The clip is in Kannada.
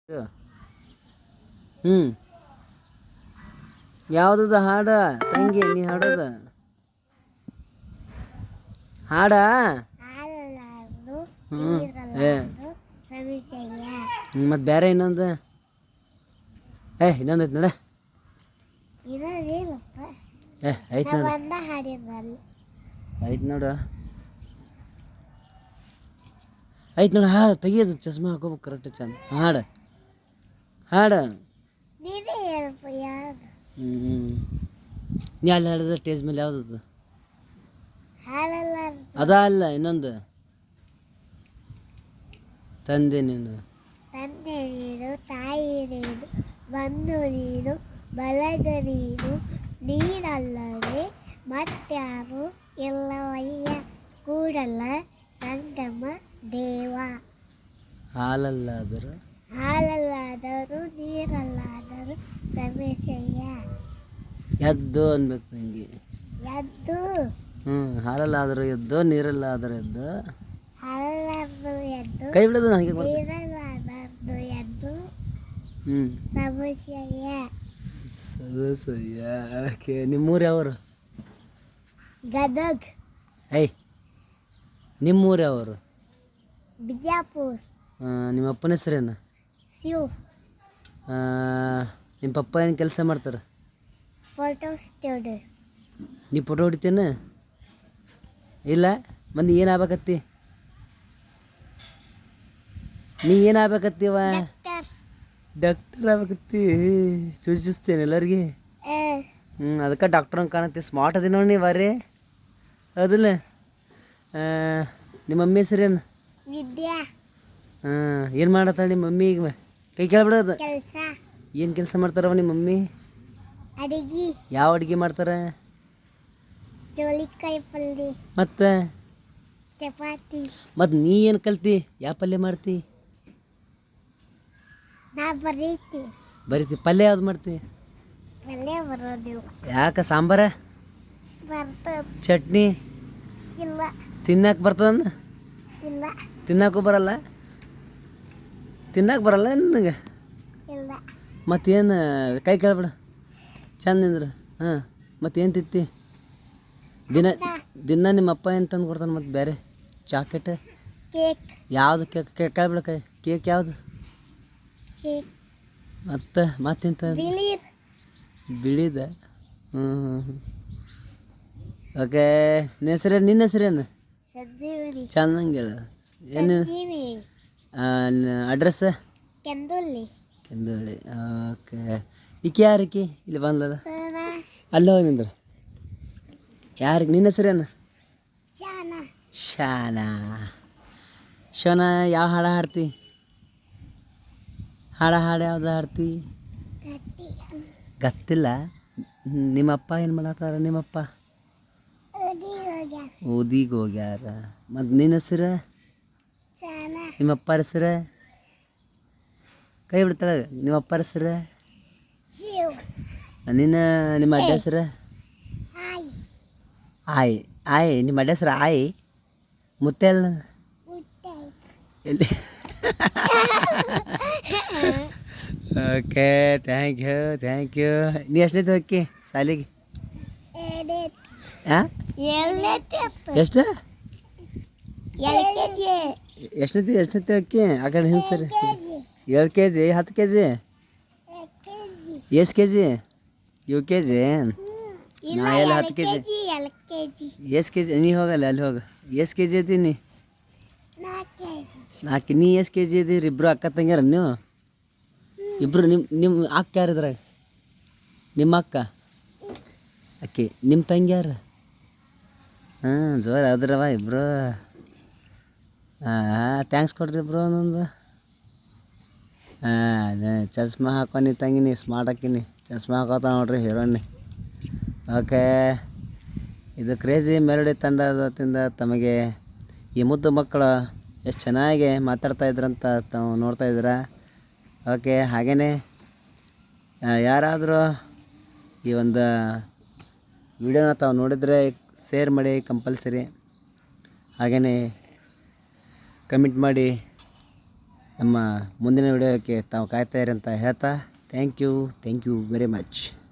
ಹ್ಞೂ ಯಾವುದದ ಹಾಡ ತಂಗಿ ನೀ ಹಾಡೋದ ಹಾಡ ಹ್ಞೂ ಏ ಮತ್ತು ಬೇರೆ ಇನ್ನೊಂದು ಇನ್ನೊಂದು ಐತೆ ನೋಡ ಐತೆ ನೋಡು ಐತೆ ನೋಡು ಐತೆ ನೋಡು ತೆಗಿಯೋದು ಚಸ್ಮಾ ಹಾಕೋಬೇಕು ಕರೆಕ್ಟ್ ಚಂದ ಹಾಡು ಹಾಡು ನೀ ಅಲ್ಲಿ ಹಾಡಿದ ಸ್ಟೇಜ್ ಮೇಲೆ ಯಾವುದದು ಅದ ಅಲ್ಲ ಇನ್ನೊಂದು ತಂದೆ ನೀನು ತಂದೆ ನೀನು ತಾಯಿ ನೀನು ಬಂಧು ನೀನು ಬಳಗ ನೀನು ನೀನಲ್ಲದೆ ಮತ್ಯಾರು ಎಲ್ಲವಯ್ಯ ಕೂಡಲ್ಲ ಸಂಗಮ ದೇವ ಹಾಲಲ್ಲಾದರೂ ಹಾಲಲ್ಲಾದರೂ ನೀರಲ್ಲಾದರೂ ರಮೇಶಯ್ಯ ಎದ್ದು ಅನ್ಬೇಕು ತಂಗಿ ಎದ್ದು ಹಾಲಲ್ಲಾದರೂ ಎದ್ದು ನೀರಲ್ಲಾದರೂ ಎದ್ದು ಹಾಲಲ್ಲಾದರೂ ಎದ್ದು ಕೈ ಬಿಡೋದು ಹಾಗೆ ನೀರಲ್ಲಾದರೂ ಎದ್ದು ರಮೇಶಯ್ಯ ಓಕೆ ನಿಮ್ಮೂರು ಯಾವರು ಗದಗ್ ನಿಮ್ಮೂರು ಯಾವರು ಬಿಜಾಪುರ ನಿಮ್ಮ ಅಪ್ಪನ ಹೆಸರೇನು ಶಿವ್ ನಿಮ್ಮ ಪಪ್ಪ ಏನು ಕೆಲಸ ಮಾಡ್ತಾರೆ ಫೋಟೋ ಸ್ಟುಡಿಯೋ ನೀ ಫೋಟೋ ಹೊಡಿತೇನ ಇಲ್ಲ ಮಂದಿ ಏನು ಆಗ್ಬೇಕತ್ತಿ ನೀ ಏನು ಆಗ್ಬೇಕತ್ತೀವ ಡಾಕ್ಟರ್ ಆಗ್ಬೇಕತ್ತಿ ಚೂಚಿಸ್ತೇನೆ ಎಲ್ಲರಿಗೆ ಅದಕ್ಕೆ ಡಾಕ್ಟ್ರ್ ಅಂತ ಕಾಣತ್ತಿ ಸ್ಮಾರ್ಟ್ ಅದಿ ನೋಡಿ ನೀವು ರೀ ಹೌದಿಲ್ಲ ನಿಮ್ಮ ಮಮ್ಮಿ ಹೆಸರೇನು ವಿದ್ಯಾ ಏನು ಮಾಡತ್ತಾಳ ನಿಮ್ಮ ಮಮ್ಮಿ ಈಗ ಕೈ ಕೇಳ್ಬಿಡೋದು ಕೆಲಸ ಏನು ಕೆಲಸ ಮಾಡ್ತಾರವ ನಿಮ್ಮ ಮಮ್ಮಿ ಅಡಿಗೆ ಯಾವ ಅಡುಗೆ ಮಾಡ್ತಾರೆ ಚೋಳಿಕಾಯಿ ಪಲ್ಯ ಮತ್ತು ಚಪಾತಿ ಮತ್ತು ನೀ ಏನು ಕಲ್ತಿ ಯಾವ ಪಲ್ಯ ಮಾಡ್ತಿ ನಾ ಬರೀತಿ ಪಲ್ಯ ಯಾವ್ದು ಮಾಡ್ತಿ ಪಲ್ಯ ಬರೋದು ಯಾಕೆ ಸಾಂಬಾರ ಬರ್ತದ ಚಟ್ನಿ ಇಲ್ಲ ತಿನ್ನಕ್ಕೆ ಬರ್ತದ ಇಲ್ಲ ತಿನ್ನಕ್ಕೂ ಬರಲ್ಲ ತಿನ್ನಕ್ಕೆ ಬರಲ್ಲ ನಿನಗೆ ಇಲ್ಲ ಮತ್ತೇನು ಕೈ ಕೇಳ್ಬಿಡ ಚಂದ ನಿಂದ್ರೆ ಮತ್ತೇನು ತಿತ್ತಿ ದಿನ ನಿಮ್ಮ ಅಪ್ಪ ಏನು ತಂದು ಕೊಡ್ತಾನೆ ಮತ್ತು ಬೇರೆ ಚಾಕೆಟ್ ಕೇಕ್ ಯಾವುದು ಕೇಕ್ ಕೇಳ್ಬಿಡ ಕೇಕ್ ಯಾವುದು ಕೇಕ್ ಮತ್ತೆಂತ ಬಿಳಿದ ಓಕೆ ನಿನ್ನ ಹೆಸರೇನು ಚಂದಂಗೆ ಏನು ಅಡ್ರೆಸ್ ಕೆಂದುಳ್ಳಿ ಓಕೆ ಈಕೆ ಯಾರಿಕಿ ಇಲ್ಲಿ ಬಂದದ ಅಲ್ಲಿ ಹೋಗಿ ನಿಂದ್ರು ಯಾರಿಗೆ ನಿನ್ನ ಹೆಸರೇನು ಶಾನಾ ಯಾವ ಹಾಡು ಹಾಡ್ತಿ ಹಾಡು ಯಾವ್ದು ಹಾಡ್ತಿ ಗೊತ್ತಿಲ್ಲ ನಿಮ್ಮಪ್ಪ ಏನು ಮಾಡತ್ತಾರ ನಿಮ್ಮಪ್ಪ ಓದಿಗೆ ಹೋಗ್ಯಾರ ಮತ್ತು ನಿನ್ನ ಹೆಸರು ನಿಮ್ಮಪ್ಪರ ಹೆಸರು ಕೈ ಬಿಡ್ತಾಳೆ ನಿಮ್ಮಪ್ಪರ ಹೆಸರು ನಿಮ್ಮ ಅಡ್ಡ ಹೆಸರು ಆಯ್ ನಿಮ್ಮ ಅಡ್ಡ ಹೆಸರು ಮುತ್ತೆ ಅಲ್ಲ ಎಲ್ಲಿ ಓಕೆ ಥ್ಯಾಂಕ್ ಯು ನೀ ಎಷ್ಟನೇ ಹೋಗಿ ಸಾಲಿಗೆ ಎಷ್ಟು ಎಷ್ಟನೇ ಹೋಗಿ ಆ ಕಡೆ ಹಿಂದೆ ಸರಿ 7 kg 10 kg ಎಷ್ಟು kg UKG ನಾ ಎಲ್ಲ 10 kg ಎಷ್ಟು kg ನೀ ಹೋಗಲ್ಲ ಅಲ್ಲಿ ಹೋಗ ಎಷ್ಟು kg ಇದ್ದೀನಿ 4 ನೀ ಎಷ್ಟು kg ಇದ್ದೀರಿ ಇಬ್ಬರು ಅಕ್ಕ ತಂಗ್ಯಾರ ನೀವು ಇಬ್ಬರು ನಿಮ್ಮ ಅಕ್ಕ ಯಾರಿದ್ರಾಗ ನಿಮ್ಮ ಅಕ್ಕ ಅಕ್ಕಿ ನಿಮ್ಮ ತಂಗ್ಯಾರ ಜೋರು ಅದ್ರವ ಇಬ್ಬರು ಥ್ಯಾಂಕ್ಸ್ ಕೊಡ್ರಿ ಇಬ್ಬರು ಒಂದೊಂದು ಚಸ್ಮಾ ಹಾಕೋನಿ ತಂಗಿನಿ ಸ್ಮಾರ್ಟ್ ಹಾಕಿನಿ ಚಸ್ಮಾ ಹಾಕೋತ ನೋಡ್ರಿ ಹೀರೋನಿ ಓಕೆ ಇದು ಕ್ರೇಜಿ ಮೆಲಡಿ ತಂಡದಿಂದ ತಮಗೆ ಈ ಮುದ್ದು ಮಕ್ಕಳು ಎಷ್ಟು ಚೆನ್ನಾಗಿ ಮಾತಾಡ್ತಾ ಇದ್ರಂತ ತಾವು ನೋಡ್ತಾ ಇದ್ದೀರಾ ಓಕೆ ಹಾಗೆಯೇ ಯಾರಾದರೂ ಈ ಒಂದು ವಿಡಿಯೋನ ತಾವು ನೋಡಿದರೆ ಶೇರ್ ಮಾಡಿ ಕಂಪಲ್ಸರಿ ಹಾಗೆಯೇ ಕಮೆಂಟ್ ಮಾಡಿ ನಮ್ಮ ಮುಂದಿನ ವಿಡಿಯೋಕ್ಕೆ ತಾವು ಕಾಯ್ತಾ ಇರಿ ಅಂತ ಹೇಳ್ತಾ ಥ್ಯಾಂಕ್ ಯು ವೆರಿ ಮಚ್.